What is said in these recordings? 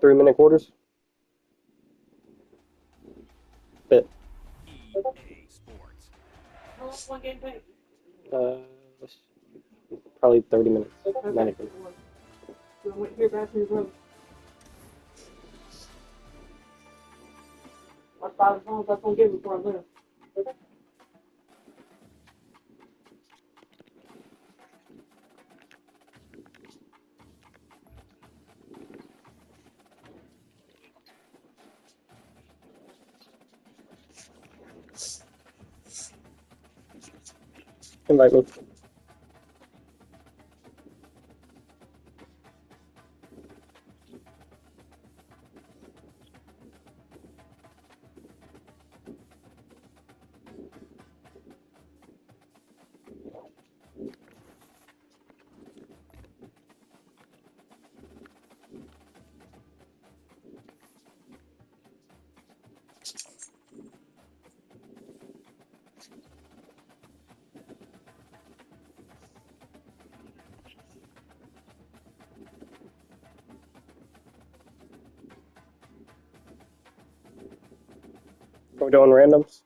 3-minute quarters. Bit. Uh, probably 30 minutes. Okay. 90 minutes. So I went here back to your brother. That's 5 pounds I was gonna give before I left. Invite me. We're doing randoms.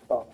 Oh.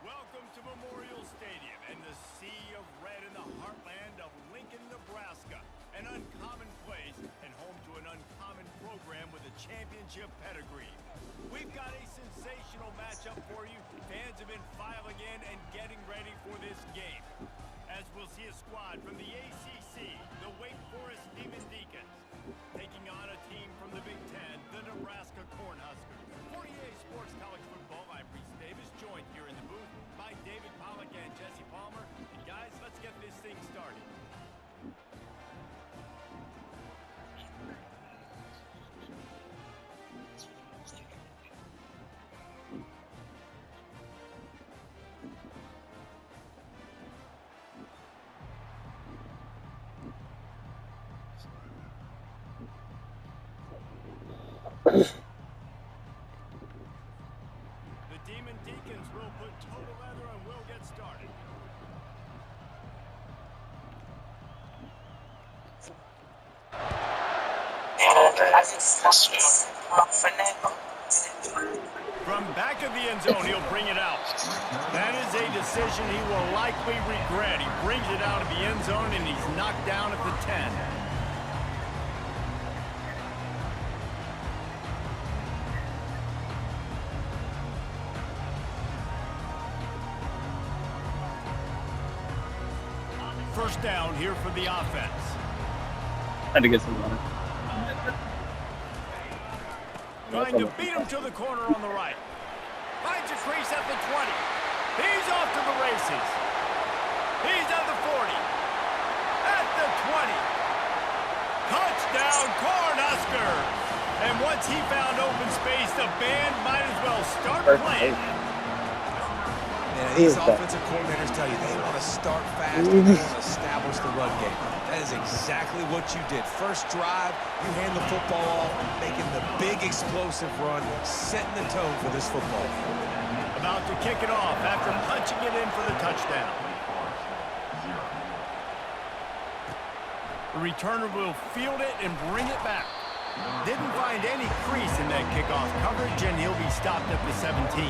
Welcome to Memorial Stadium and the sea of red in the heartland of Lincoln, Nebraska. An uncommon place and home to an uncommon program with a championship pedigree. We've got a sensational matchup for you. Fans have been filing in and getting ready for this game. As we'll see a squad from the ACC, the Wake Forest Demon Deacons, taking on a team from the Big Ten, the Nebraska Cornhuskers. For EA Sports College Football, I'm Reese Davis, joined here in the booth by David Pollack and Jesse Palmer. And guys, let's get this thing started. The Demon Deacons will put total leather and we'll get started. From back of the end zone, he'll bring it out. That is a decision he will likely regret. He brings it out of the end zone and he's knocked down at the 10. First down here for the offense. Had to get some water. Trying to beat him to the corner on the right. Finds a crease at the 20. He's off to the races. He's at the 40. At the 20. Touchdown, Cornhuskers! And once he found open space, the band might as well start playing. Yeah, these offensive coordinators tell you they want to start fast and they want to establish the run game. That is exactly what you did. First drive, you hand the football off, making the big explosive run, setting the tone for this football game. About to kick it off after punching it in for the touchdown. The returner will field it and bring it back. Didn't find any crease in that kickoff coverage, and he'll be stopped at the 17.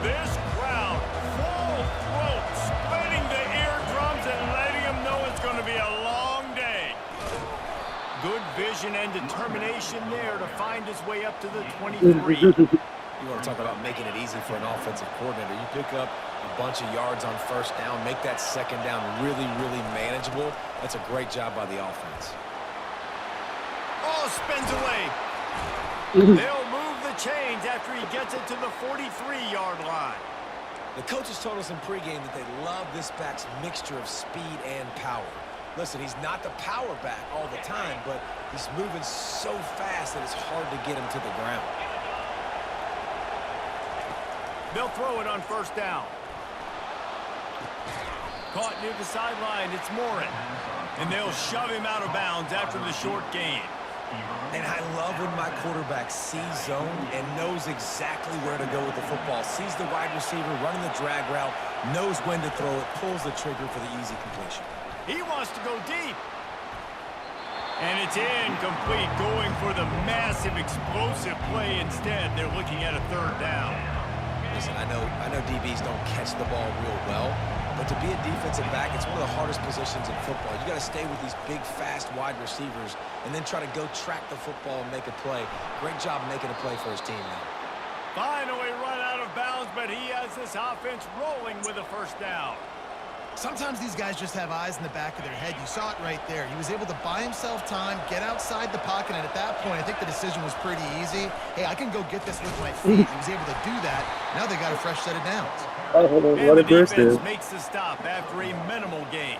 This crowd, full throat, splitting the eardrums and letting them know it's going to be a vision and determination there to find his way up to the 23. You want to talk about making it easy for an offensive coordinator. You pick up a bunch of yards on first down, make that second down really, really manageable. That's a great job by the offense. Oh, spins away. They'll move the chains after he gets it to the 43-yard line. The coaches told us in pregame that they love this back's mixture of speed and power. Listen, he's not the power back all the time, but he's moving so fast that it's hard to get him to the ground. They'll throw it on first down. Caught near the sideline, it's Morin. And they'll shove him out of bounds after the short gain. And I love when my quarterback sees zone and knows exactly where to go with the football. Sees the wide receiver running the drag route, knows when to throw it, pulls the trigger for the easy completion. He wants to go deep. And it's incomplete, going for the massive explosive play instead. They're looking at a third down. Listen, I know DBs don't catch the ball real well, but to be a defensive back, it's one of the hardest positions in football. You got to stay with these big, fast wide receivers and then try to go track the football and make a play. Great job making a play for his team now. Finally run out of bounds, but he has this offense rolling with a first down. Sometimes these guys just have eyes in the back of their head. You saw it right there. He was able to buy himself time, get outside the pocket, and at that point, I think the decision was pretty easy. Hey, I can go get this with my feet. He was able to do that. Now they got a fresh set of downs. Oh, hold on. And What the a burst defense is. makes the stop after a minimal gain.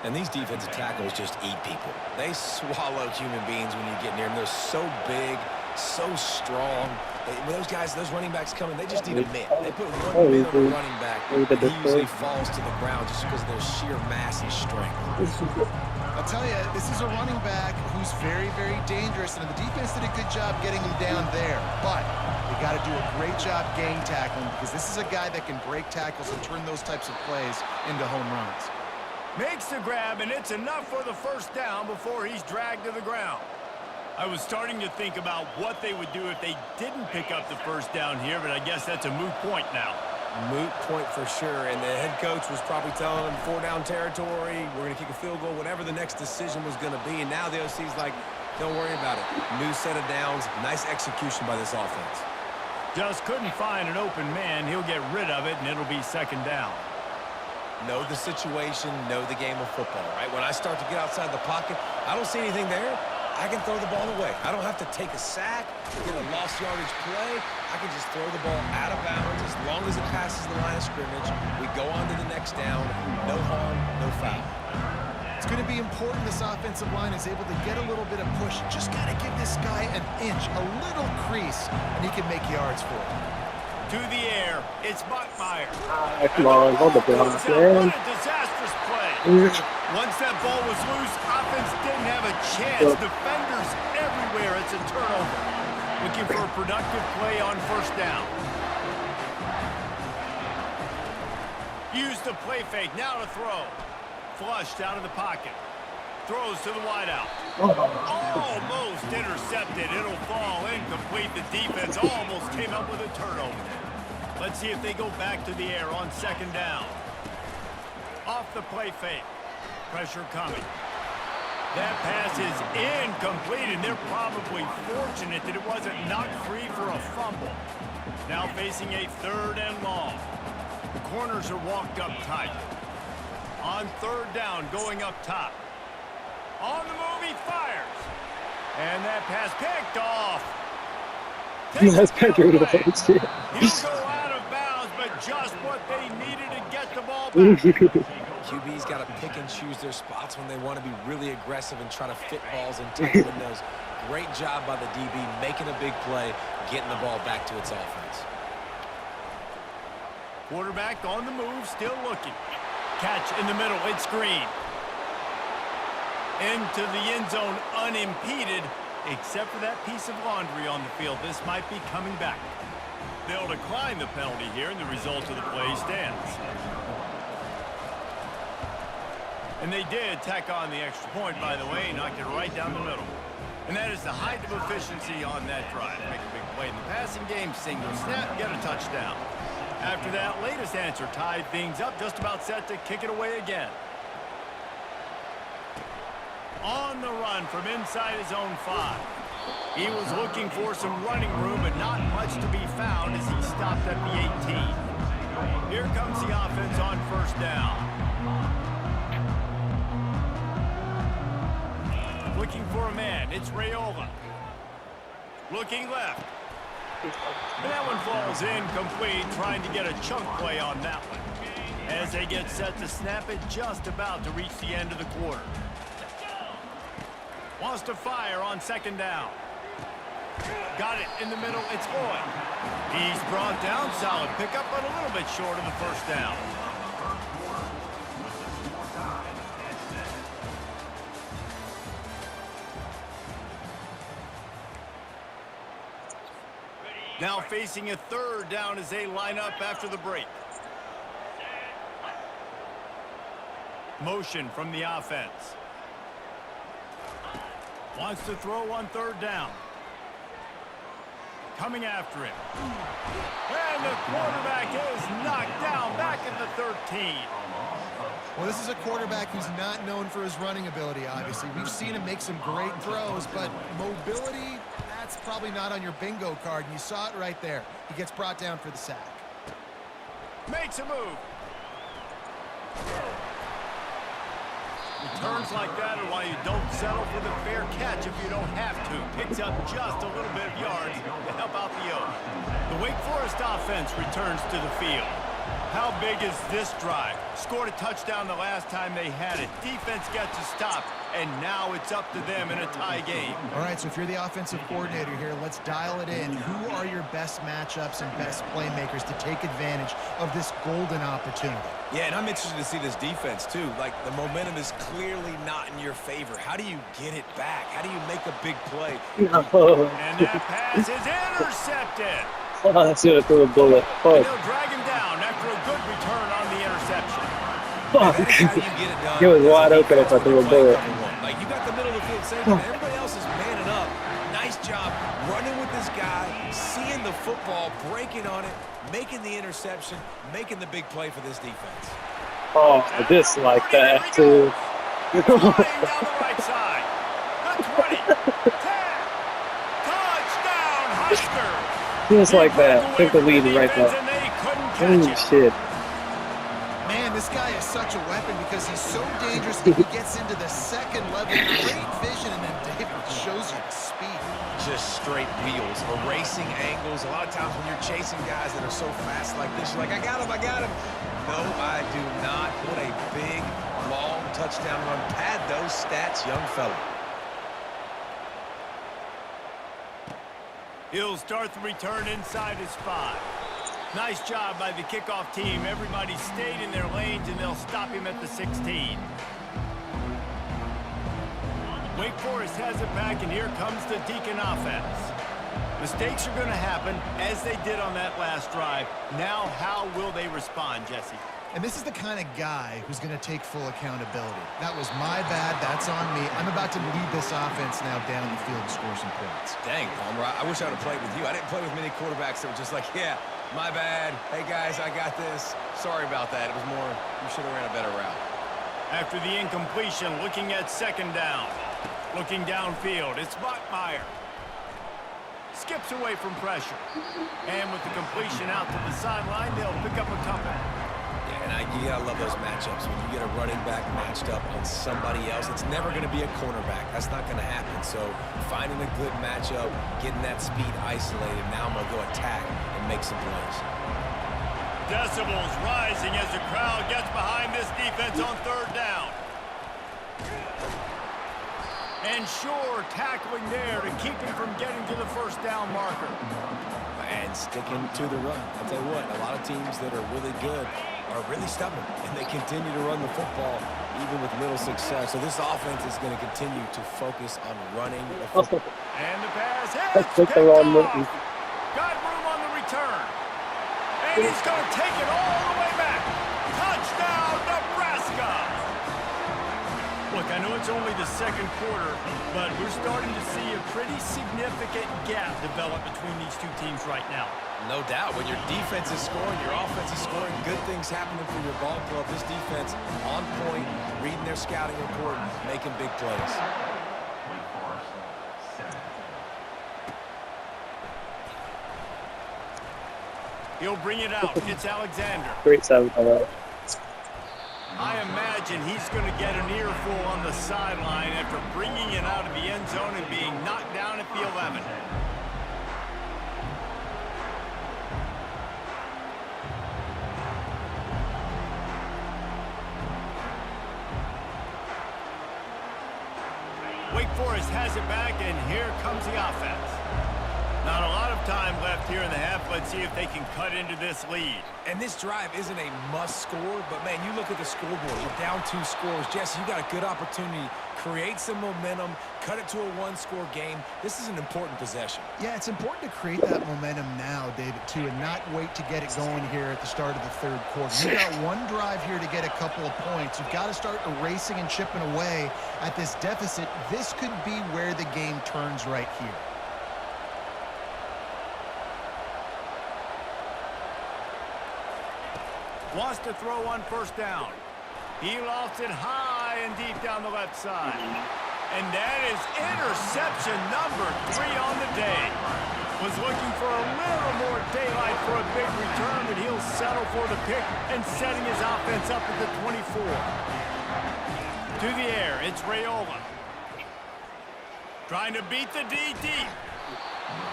And these defensive tackles just eat people. They swallow human beings when you get near them. They're so big, so strong. When those guys, those running backs come in, they just need a mitt. They put one mitt on the running back, and he usually falls to the ground just because of their sheer mass and strength. I'll tell you, this is a running back who's very, very dangerous, and the defense did a good job getting him down there. But they got to do a great job gang tackling because this is a guy that can break tackles and turn those types of plays into home runs. Makes the grab, and it's enough for the first down before he's dragged to the ground. I was starting to think about what they would do if they didn't pick up the first down here, but I guess that's a moot point now. Moot point for sure, and the head coach was probably telling them 4-down territory, we're going to kick a field goal, whatever the next decision was going to be, and now the OC's like, don't worry about it. New set of downs, nice execution by this offense. Just couldn't find an open man. He'll get rid of it, and it'll be second down. Know the situation, know the game of football, right? When I start to get outside the pocket, I don't see anything there. I can throw the ball away. I don't have to take a sack, get a lost yardage play. I can just throw the ball out of bounds as long as it passes the line of scrimmage. We go on to the next down. No harm, no foul. It's going to be important this offensive line is able to get a little bit of push. Just got to give this guy an inch, a little crease, and he can make yards for it. To the air, it's Buckmeyer. Come on, hold the ball, What man. a disastrous play. Once that ball was loose, offense didn't have a chance. Defenders everywhere. It's a turnover. Looking for a productive play on first down. Use the play fake. Now to throw. Flushed out of the pocket. Throws to the wideout. Almost intercepted. It'll fall incomplete. The defense almost came up with a turnover. Let's see if they go back to the air on second down. Off the play fake. Pressure coming. That pass is incomplete, and they're probably fortunate that it wasn't knocked free for a fumble. Now facing a third and long. The corners are walked up tight. On third down, going up top. On the move, he fires. And that pass picked off. That's Patrick. He'll go out of bounds, but just what they needed to get the ball back. QB's got to pick and choose their spots when they want to be really aggressive and try to fit balls in tight windows. Great job by the DB making a big play, getting the ball back to its offense. Quarterback on the move, still looking. Catch in the middle, it's Green. Into the end zone unimpeded, except for that piece of laundry on the field. This might be coming back. They'll decline the penalty here, and the result of the play stands. And they did tack on the extra point, by the way, knocked it right down the middle. And that is the height of efficiency on that drive. Make a big play in the passing game, single snap, get a touchdown. After that latest answer tied things up, just about set to kick it away again. On the run from inside his own 5. He was looking for some running room, but not much to be found as he stopped at the 18. Here comes the offense on first down. Looking for a man. It's Raiola. Looking left. That one falls incomplete, trying to get a chunk play on that one. As they get set to snap it, just about to reach the end of the quarter. Wants to fire on second down. Got it in the middle. It's Lloyd. He's brought down. Solid pickup, but a little bit short of the first down. Now facing a third down as they line up after the break. Motion from the offense. Wants to throw on third down. Coming after it. And the quarterback is knocked down back at the 13. Well, this is a quarterback who's not known for his running ability, obviously. We've seen him make some great throws, but mobility, that's probably not on your bingo card, and you saw it right there. He gets brought down for the sack. Makes a move. Returns like that are why you don't settle for the fair catch if you don't have to. Picks up just a little bit of yards to help out the Oaks. The Wake Forest offense returns to the field. How big is this drive? Scored a touchdown the last time they had it. Defense gets a stop, and now it's up to them in a tie game. All right, so if you're the offensive coordinator here, let's dial it in. Who are your best matchups and best playmakers to take advantage of this golden opportunity? Yeah, and I'm interested to see this defense, too. Like, the momentum is clearly not in your favor. How do you get it back? How do you make a big play? No. And that pass is intercepted. Oh, that's gonna throw a bullet. And Fuck. they'll drag him down after a good return on the interception. Fuck. That is how you get it done. It was wide As a open if I defense, threw a when you're bullet. playing cover one. Like, you got the middle of the field safety, and everybody else is manning up. Nice job running with this guy, seeing the football, breaking on it, making the interception, making the big play for this defense. Oh, just like that, too. Flying down the right side. The 20. 10. Touchdown, Huskers. Just like that. Took the lead right there. And they couldn't Holy catch it. shit. Man, this guy is such a weapon because he's so dangerous that he gets into the second level. Great vision, and then David shows you the speed. Just straight wheels, erasing angles. A lot of times when you're chasing guys that are so fast like this, you're like, I got him, I got him. No, I do not. What a big, long touchdown run. Pad those stats, young fella. He'll start the return inside his 5. Nice job by the kickoff team. Everybody stayed in their lanes, and they'll stop him at the 16. Wake Forest has it back, and here comes the Deacon offense. Mistakes are going to happen, as they did on that last drive. Now, how will they respond, Jesse? And this is the kind of guy who's going to take full accountability. That was my bad. That's on me. I'm about to lead this offense now down the field and score some points. Dang, Palmer, I wish I would have played with you. I didn't play with many quarterbacks that were just like, yeah, my bad. Hey, guys, I got this. Sorry about that. It was more, you should have ran a better route. After the incompletion, looking at second down. Looking downfield, it's Bachmeier. Skips away from pressure. And with the completion out to the sideline, they'll pick up a couple. And you gotta love those matchups. When you get a running back matched up on somebody else, it's never gonna be a cornerback. That's not gonna happen. So finding a good matchup, getting that speed isolated, now I'm gonna go attack and make some plays. Decibels rising as the crowd gets behind this defense on third down. And sure, tackling there to keep him from getting to the first down marker. And sticking to the run. I'll tell you what, a lot of teams that are really good are really stubborn, and they continue to run the football even with little success. So this offense is going to continue to focus on running the football. And the pass That's hits, just the picked wrong off. button. Got room on the return. And he's going to take it all the way back. Touchdown, Nebraska. Look, I know it's only the second quarter, but we're starting to see a pretty significant gap develop between these two teams right now. No doubt. When your defense is scoring, your offense is scoring, good things happening for your ball club. This defense on point, reading their scouting report, making big plays. He'll bring it out. It's Alexander. Great 7 by that. I imagine he's going to get an earful on the sideline after bringing it out of the end zone and being knocked down at the 11. Wake Forest has it back, and here comes the offense. Not a lot of time left here in the half. Let's see if they can cut into this lead. And this drive isn't a must score, but man, you look at the scoreboard, you're down 2 scores. Jesse, you got a good opportunity. Create some momentum, cut it to a 1-score game. This is an important possession. Yeah, it's important to create that momentum now, David, too, and not wait to get it going here at the start of the 3rd quarter. You've got one drive here to get a couple of points. You've got to start erasing and chipping away at this deficit. This could be where the game turns right here. Wants to throw on 1st down. He lofts it high and deep down the left side. And that is interception number 3 on the day. Was looking for a little more daylight for a big return, but he'll settle for the pick and setting his offense up at the 24. To the air, it's Raiola. Trying to beat the D deep.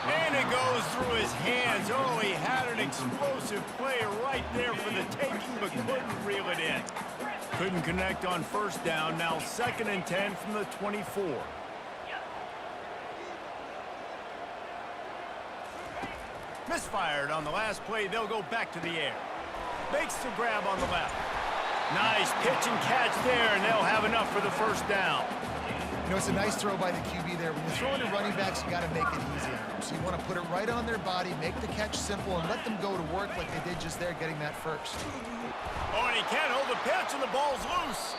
And it goes through his hands. Oh, he had an explosive play right there for the taking, but couldn't reel it in. Couldn't connect on 1st down. Now 2nd and 10 from the 24. Misfired on the last play. They'll go back to the air. Makes the grab on the left. Nice pitch and catch there, and they'll have enough for the 1st down. You know, it's a nice throw by the QB there. When you're throwing to running backs, you got to make it easy on them. So you want to put it right on their body, make the catch simple, and let them go to work like they did just there, getting that 1st. Oh, and he can't hold the pitch, and the ball's loose.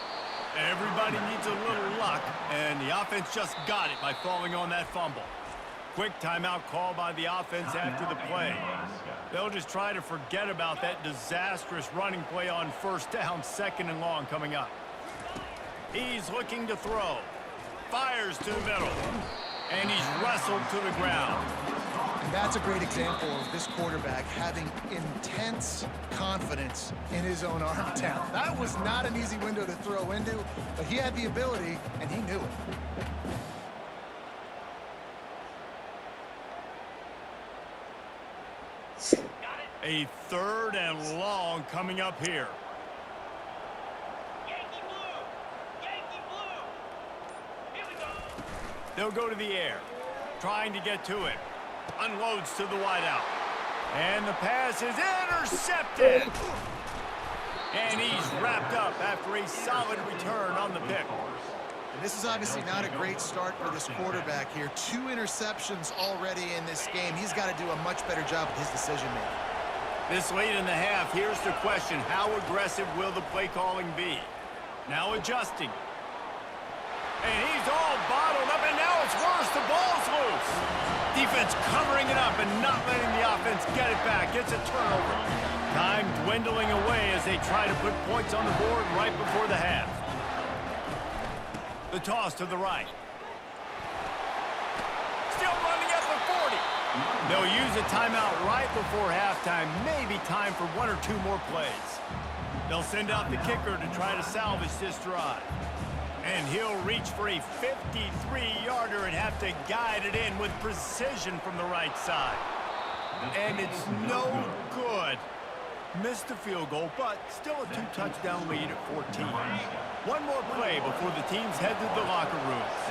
Everybody needs a little luck, and the offense just got it by falling on that fumble. Quick timeout call by the offense after the play. They'll just try to forget about that disastrous running play on 1st down, 2nd and long coming up. He's looking to throw. Fires to the middle. And he's wrestled to the ground. And that's a great example of this quarterback having intense confidence in his own arm talent. That was not an easy window to throw into, but he had the ability, and he knew it. A 3rd and long coming up here. They'll go to the air, trying to get to it. Unloads to the wideout. And the pass is intercepted. And he's wrapped up after a solid return on the pick. And this is obviously not a great start for this quarterback here. 2 interceptions already in this game. He's got to do a much better job with his decision-making. This late in the half, here's the question. How aggressive will the play calling be? Now adjusting. And he's all bottled up, and now it's worse. The ball's loose. Defense covering it up and not letting the offense get it back. It's a turnover. Time dwindling away as they try to put points on the board right before the half. The toss to the right. Still running at the 40. They'll use a timeout right before halftime. Maybe time for 1 or 2 more plays. They'll send out the kicker to try to salvage this drive. And he'll reach for a 53-yarder and have to guide it in with precision from the right side. And it's no good. Missed the field goal, but still a 2-touchdown lead at 14. One more play before the teams head to the locker rooms.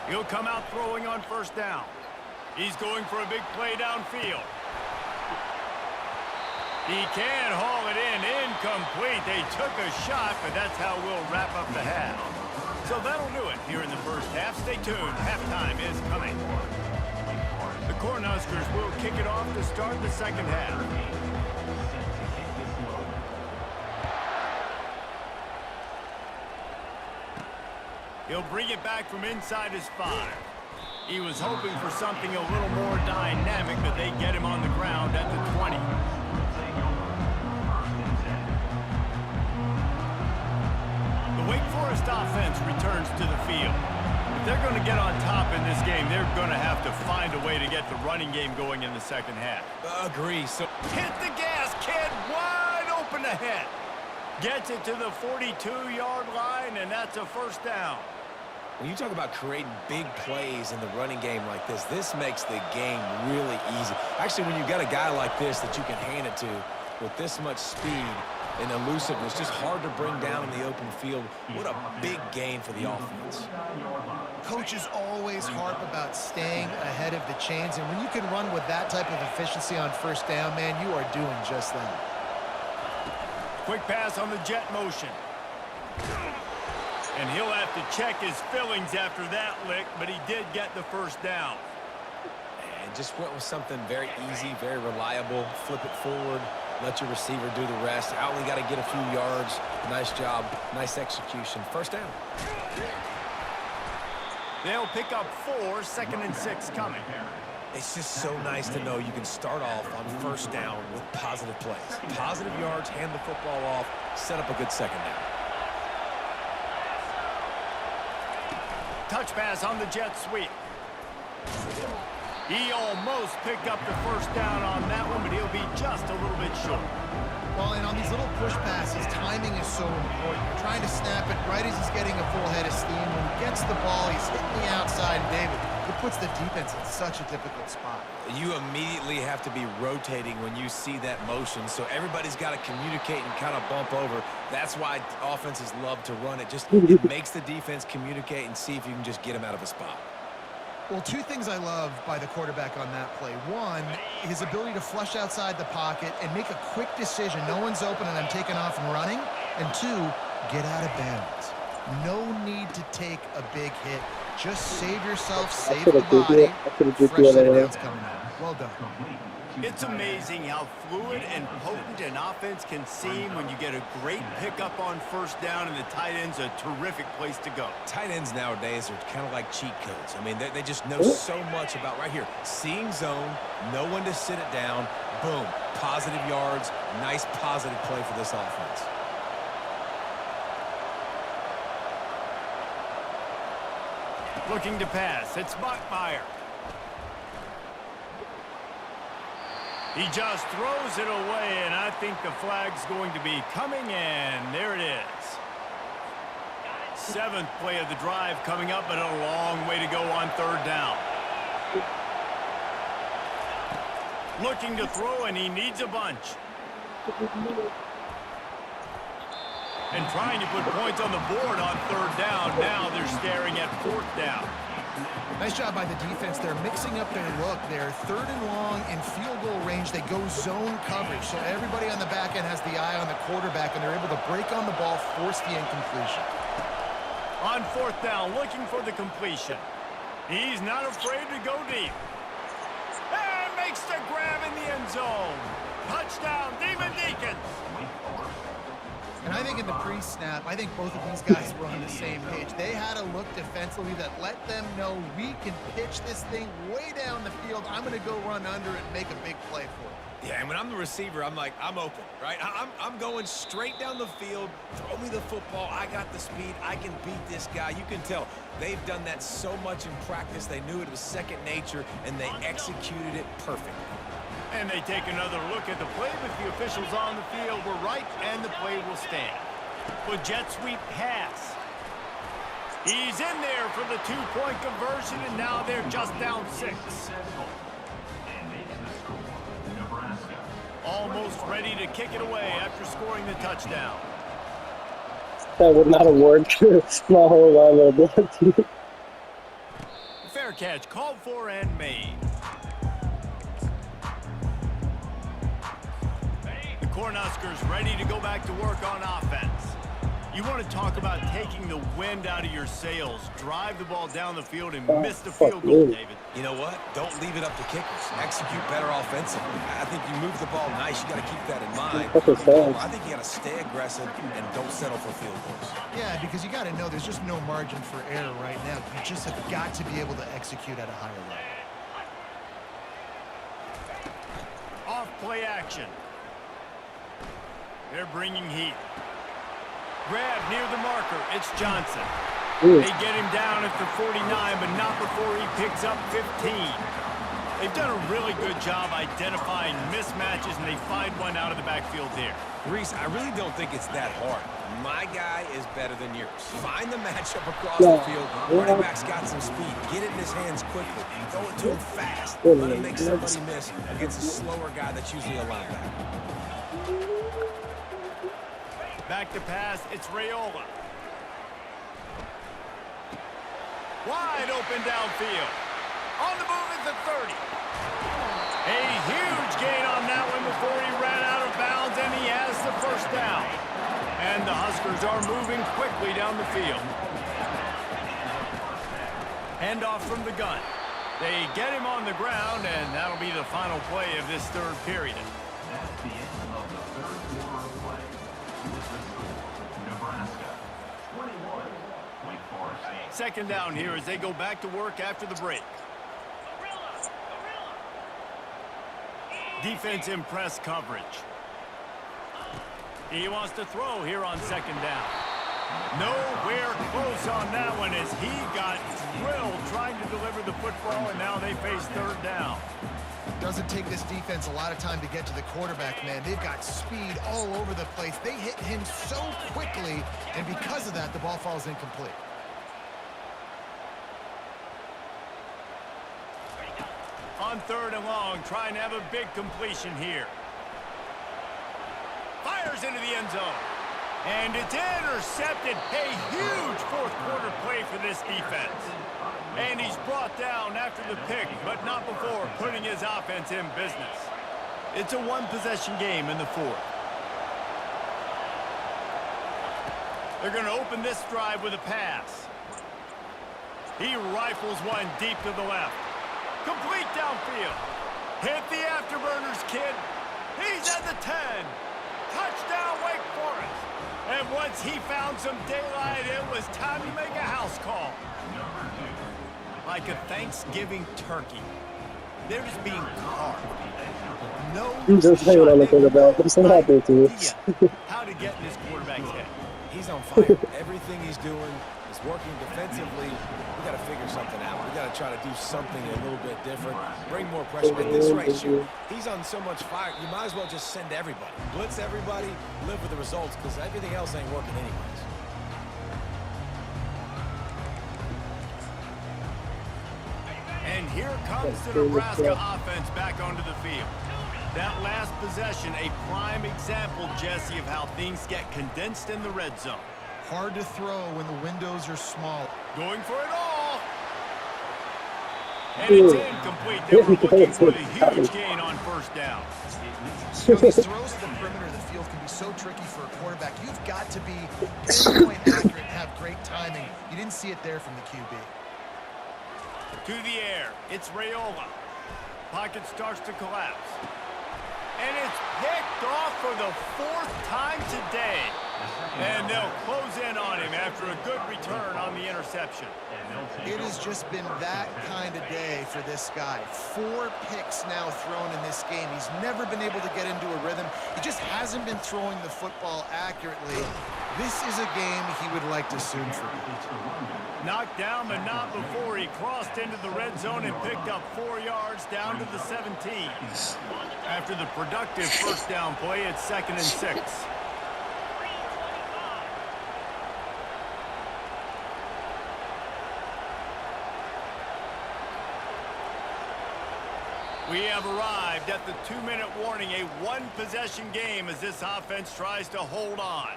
He'll come out throwing on 1st down. He's going for a big play downfield. He can haul it in. Incomplete. They took a shot, but that's how we'll wrap up the half. So that'll do it here in the 1st half. Stay tuned. Halftime is coming. The Cornhuskers will kick it off to start the 2nd half. He'll bring it back from inside his 5. He was hoping for something a little more dynamic, but they get him on the ground at the 20. The Wake Forest offense returns to the field. If they're going to get on top in this game, they're going to have to find a way to get the running game going in the second half. Agree. So hit the gas, kid. Wide open ahead. Gets it to the 42-yard line, and that's a first down. when you talk about creating big plays in the running game like this makes the game really easy. Actually, when you've got a guy like this that you can hand it to with this much speed and elusiveness, just hard to bring down in the open field. What a big gain for the offense. Coaches always harp about staying ahead of the chains, and when you can run with that type of efficiency on first down, man, you are doing just that. Quick pass on the jet motion. And he'll have to check his fillings after that lick, but he did get the first down. And just went with something very easy, very reliable. Flip it forward, let your receiver do the rest. I only got to get a few yards. Nice job, nice execution. First down. They'll pick up 4, 2nd and 6 coming. It's just so nice to know you can start off on first down with positive plays. Positive yards, hand the football off, set up a good second down. Touch pass on the jet sweep. He almost picked up the first down on that one, but he'll be just a little bit short. Well, and on these little push passes, timing is so important. You're trying to snap it right as he's getting a full head of steam. When he gets the ball, he's hitting the outside, David. It puts the defense in such a difficult spot. You immediately have to be rotating when you see that motion, so everybody's got to communicate and kind of bump over. That's why offenses love to run it. Just it makes the defense communicate and see if you can just get him out of a spot. Well, two things I love by the quarterback on that play. One, his ability to flush outside the pocket and make a quick decision. No one's open and I'm taking off and running. And two, get out of bounds. No need to take a big hit. Just save yourself, save the body. Fresh set of downs coming out. Well done. It's amazing how fluid and potent an offense can seem when you get a great pickup on first down, and the tight end's a terrific place to go. Tight ends nowadays are kind of like cheat codes. I mean, they just know so much about right here. Seeing zone, know when to sit it down, boom, positive yards, nice positive play for this offense. Looking to pass, it's Bachmeier. He just throws it away, and I think the flag's going to be coming in. There it is. 7th play of the drive coming up, but a long way to go on third down. Looking to throw, and he needs a bunch. And trying to put points on the board on third down. Now they're staring at 4th down. Nice job by the defense. They're mixing up their look. They're 3rd and long in field goal range. They go zone coverage. So everybody on the back end has the eye on the quarterback, and they're able to break on the ball, force the incompletion. On 4th down, looking for the completion. He's not afraid to go deep. And makes the grab in the end zone. Touchdown, Demon Deacons. And I think in the pre-snap, I think both of these guys were on the same page. They had a look defensively that let them know we can pitch this thing way down the field. I'm going to go run under it and make a big play for it. Yeah, and when I'm the receiver, I'm like, I'm open, right? I'm going straight down the field. Throw me the football. I got the speed. I can beat this guy. You can tell they've done that so much in practice. They knew it was second nature, and they executed it perfectly. And they take another look at the play, but the officials on the field were right, and the play will stand. But jet sweep pass. He's in there for the 2-point conversion, and now they're just down 6. Almost ready to kick it away after scoring the touchdown. That would not award small whole lot of blood. Fair catch, called for and made. The Cornhuskers ready to go back to work on offense. You want to talk about taking the wind out of your sails. Drive the ball down the field and miss the fuck field goal, me. David. You know what? Don't leave it up to kickers. Execute better offensively. I think you move the ball nice. You got to keep that in mind. That's what it says. I think you got to stay aggressive and don't settle for field goals. Yeah, because you got to know there's just no margin for error right now. You just have got to be able to execute at a higher level. Off play action. They're bringing heat. Grab near the marker. It's Johnson. Ooh. They get him down at the 49, but not before he picks up 15. They've done a really good job identifying mismatches, and they find one out of the backfield there. Reese, I really don't think it's that hard. My guy is better than yours. Find the matchup across Yeah. the field. Running back's got some speed. Get it in his hands quickly. Throw it to him fast. Yeah, Let him man. make somebody miss against a slower guy that's usually a linebacker. Back to pass, it's Raiola. Wide open downfield. On the move is the 30. A huge gain on that one before he ran out of bounds, and he has the first down. And the Huskers are moving quickly down the field. Handoff from the gun. They get him on the ground, and that'll be the final play of this third period. That's the end of the third quarter of play. Nebraska 21, Wake Forest 8. Second down here as they go back to work after the break. Defense in press coverage. He wants to throw here on second down. Nowhere close on that one as he got drilled trying to deliver the football, and now they face third down. Doesn't take this defense a lot of time to get to the quarterback, man. They've got speed all over the place. They hit him so quickly, and because of that, the ball falls incomplete. On third and long, trying to have a big completion here. Fires into the end zone. And it's intercepted. A huge fourth quarter play for this defense. And he's brought down after the pick, but not before putting his offense in business. It's a one-possession game in the fourth. They're going to open this drive with a pass. He rifles one deep to the left. Complete downfield. Hit the afterburners, kid. He's at the 10. Touchdown, Wake Forest. And once he found some daylight, it was time to make a house call. Like a Thanksgiving turkey. They're just being carved. No I'm just saying what I'm looking about. I'm so happy to you. idea how to get in this quarterback's head. He's on fire. Everything he's doing is working defensively. We got to figure something out. We got to try to do something a little bit different. Bring more pressure. At this rate, shoot, he's on so much fire. You might as well just send everybody. Blitz everybody. Live with the results because everything else ain't working anyways. And here comes the Nebraska offense back onto the field. That last possession, a prime example, Jesse, of how things get condensed in the red zone. Hard to throw when the windows are small. Going for it all. And it's incomplete. They were looking for the huge gain on first down. You know, these throws to the perimeter of the field can be so tricky for a quarterback. You've got to be pinpoint accurate and have great timing. You didn't see it there from the QB. To the air, it's Raiola. Pocket starts to collapse. And it's picked off for the fourth time today. And they'll close in on him after a good return on the interception. It has just been that kind of day for this guy. 4 picks now thrown in this game. He's never been able to get into a rhythm. He just hasn't been throwing the football accurately. This is a game he would like to soon forget. Knocked down, but not before he crossed into the red zone and picked up 4 yards down to the 17. After the productive first down play, it's 2nd and 6. We have arrived at the 2-minute warning, a one-possession game as this offense tries to hold on.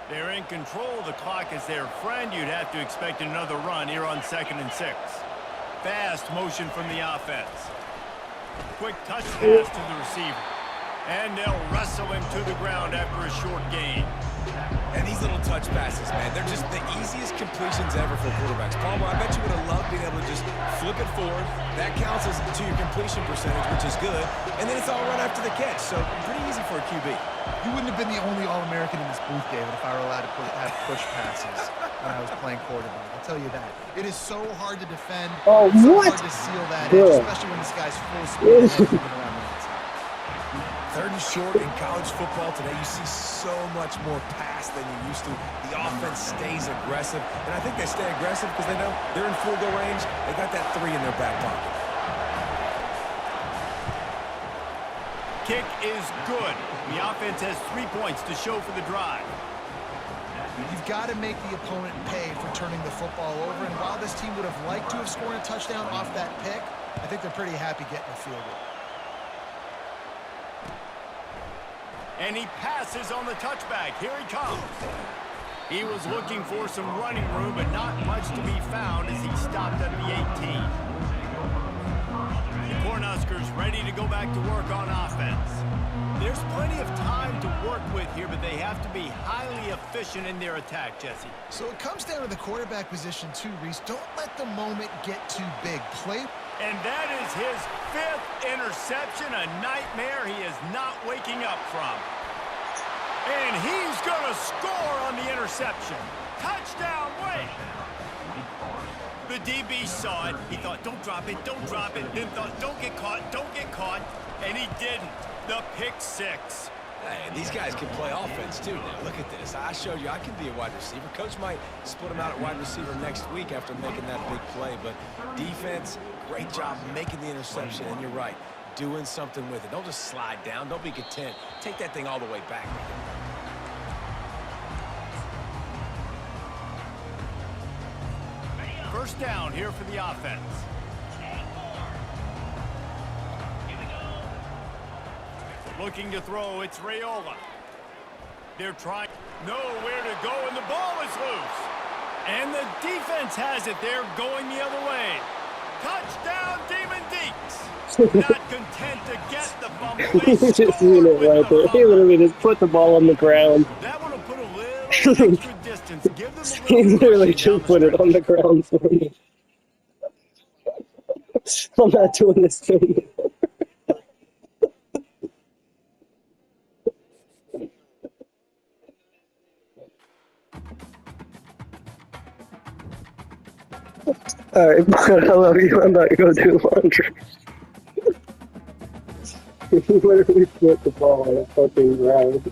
They're in control of the clock as their friend. You'd have to expect another run here on 2nd and 6. Fast motion from the offense. Quick touch pass to the receiver. And they'll wrestle him to the ground after a short gain. And these little touch passes, man, they're just the easiest completions ever for quarterbacks. Palmer, I bet you would have loved being able to just flip it forward. That counts as to your completion percentage, which is good. And then it's all right after the catch, so pretty easy for a QB. You wouldn't have been the only All-American in this booth, David, if I were allowed to have push passes when I was playing quarterback. I'll tell you that. It is so hard to defend. Oh, it's so what? hard to seal that Yeah. edge, especially when this guy's full speed and moving around the outside. Third and short in college football today, you see so much more pass than you used to. The offense stays aggressive, and I think they stay aggressive because they know they're in field goal range. They got that 3 in their back pocket. Kick is good. The offense has 3 points to show for the drive. You've got to make the opponent pay for turning the football over, and while this team would have liked to have scored a touchdown off that pick, I think they're pretty happy getting a field goal. And he passes on the touchback. Here he comes. He was looking for some running room, but not much to be found as he stopped at the 18. The Cornhuskers ready to go back to work on offense. There's plenty of time to work with here, but they have to be highly efficient in their attack, Jesse. So it comes down to the quarterback position too, Reese. Don't let the moment get too big. Play. And that is his 5th interception, a nightmare he is not waking up from. And he's going to score on the interception. Touchdown, Wake! The DB saw it. He thought, don't drop it, don't drop it. Then thought, don't get caught, don't get caught. And he didn't. The pick 6. Hey, these guys can play offense, too, now. Look at this. I showed you I can be a wide receiver. Coach might split him out at wide receiver next week after making that big play. But defense, great job making the interception. And you're right, doing something with it. Don't just slide down. Don't be content. Take that thing all the way back. First down here for the offense. Looking to throw, it's Raiola. They're trying, nowhere to go, and the ball is loose. And the defense has it. They're going the other way. Touchdown, Demon Deeks. Not content to get the fumble. They Just seen scored it with right the there. He fumble. literally just put the ball on the ground. That one will put a little extra distance. Give them a little He literally push down just the put it stretch. on the ground for me. I'm not doing this thing. Alright, I love you. I'm about to go do laundry. He literally put the ball on the fucking ground.